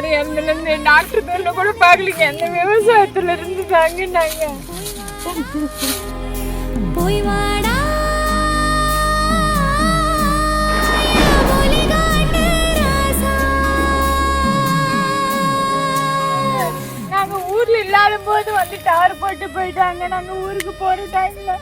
வீட்டுக்காரர் இறந்துலேருந்து டாக்டர் பேர்ல கூட பார்க்கலீங்க. அந்த விவசாயத்துல இருந்து தாங்க நாங்க. போய் வாடா நாங்க ஊர்ல இல்லாத போது வந்து டவர் போட்டு போயிட்டாங்க. நாங்க ஊருக்கு போற டைம்ல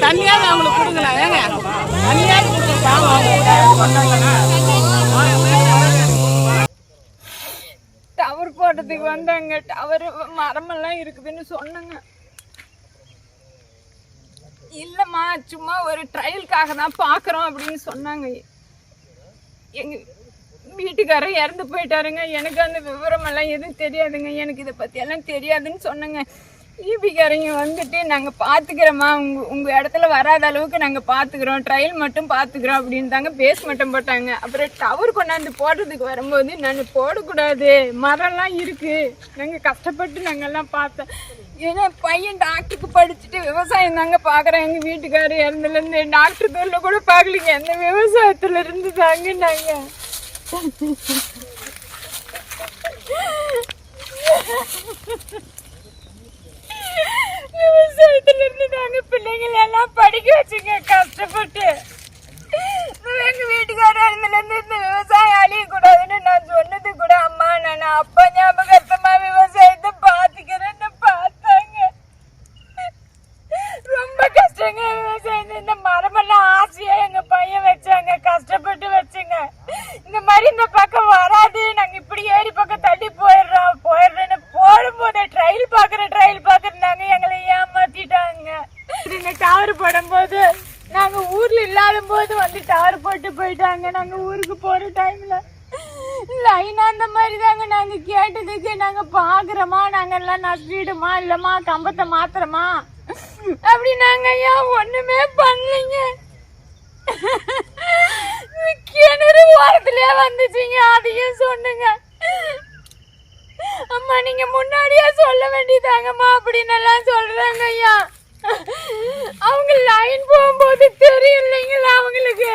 தண்ணியாவது அவங்களுக்கு கொடுக்கலாம். ஏங்க டவர் போடுறதுக்கு வந்தாங்க. டவர் மரமெல்லாம் இருக்குதுன்னு சொன்னாங்க. இல்லம்மா சும்மா ஒரு ட்ரையலுக்காக தான் பாக்குறோம் அப்படின்னு சொன்னாங்க. எங்க வீட்டுக்காரர் இறந்து போயிட்டாருங்க. எனக்கு அந்த விவரம் எல்லாம் எதுவும் தெரியாதுங்க. எனக்கு இதை பத்தி எல்லாம் தெரியாதுன்னு சொன்னாங்க. ஈபிக்காரங்க வந்துட்டு நாங்கள் பார்த்துக்கிறோம்மா, உங்கள் இடத்துல வராத அளவுக்கு நாங்கள் பார்த்துக்குறோம், ட்ரையல் மட்டும் பார்த்துக்குறோம் அப்படின்னு தாங்க பேஸ் மட்டும் போட்டாங்க. அப்புறம் டவர் கொண்டாந்து போடுறதுக்கு வரும்போது நான் போடக்கூடாது, மரம்லாம் இருக்குது, நாங்கள் கஷ்டப்பட்டு நாங்கள்லாம் பார்த்தோம். ஏன்னா பையன் டாக்டருக்கு படிச்சுட்டு விவசாயம் தாங்க பார்க்குறேன். எங்கள் வீட்டுக்காரர் இறந்துலேருந்து டாக்டர் பேரில் கூட பார்க்கலிங்க. அந்த விவசாயத்தில் இருந்து தாங்க நாங்கள் விவசாயத்துல இருந்து நாங்க பிள்ளைங்களை எல்லாம் படிக்க வச்சுங்க கஷ்டப்பட்டு. எங்க வீட்டுக்காரர் இருந்து இந்த விவசாயம் அழியக்கூடாதுன்னு நான் சொன்னது கூட அம்மா நான் அப்பா ஞாபகத்தமா விவசாயத்தை பாத்துக்கிறேன்னு பார்த்தாங்க. ரொம்ப கஷ்டங்க விவசாயம். இந்த மரமெல்லாம் ஆசையா எங்க பையன் வச்சாங்க, கஷ்டப்பட்டு வச்சுங்க. இந்த மாதிரி இந்த பக்கம் வராது, நாங்க இப்படி ஏறி பக்கம் தள்ளி போயிடுறேன்னு போடும்போது ட்ரையல் பாக்குறாங்க எங்களை ஏமாத்திட்டாங்க. டவர் போடும் போது நாங்க ஊர்ல இல்லாத போது வந்து டவர் போட்டு போயிட்டாங்க. நாங்க ஊருக்கு போற டைம்ல லைனா அந்த மாதிரி தாங்க நாங்க கேட்டதுக்கு நாங்க பாக்குறோமா, நாங்க எல்லாம் நஷ்டிடுமா இல்லம்மா கம்பத்தை மாத்திரமா அப்படி நாங்க ஏன் ஒண்ணுமே பண்ணீங்க. கிணறு ஓரத்துலயே வந்துச்சுங்க, அதையும் சொன்னுங்க. அம்மா நீங்க முன்னாடியே சொல்ல வேண்டியதாங்கம்மா அப்படின்னு எல்லாம் சொல்றாங்க ஐயா. அவங்க லைன் போகும்போது தெரியும் இல்லைங்களா அவங்களுக்கு.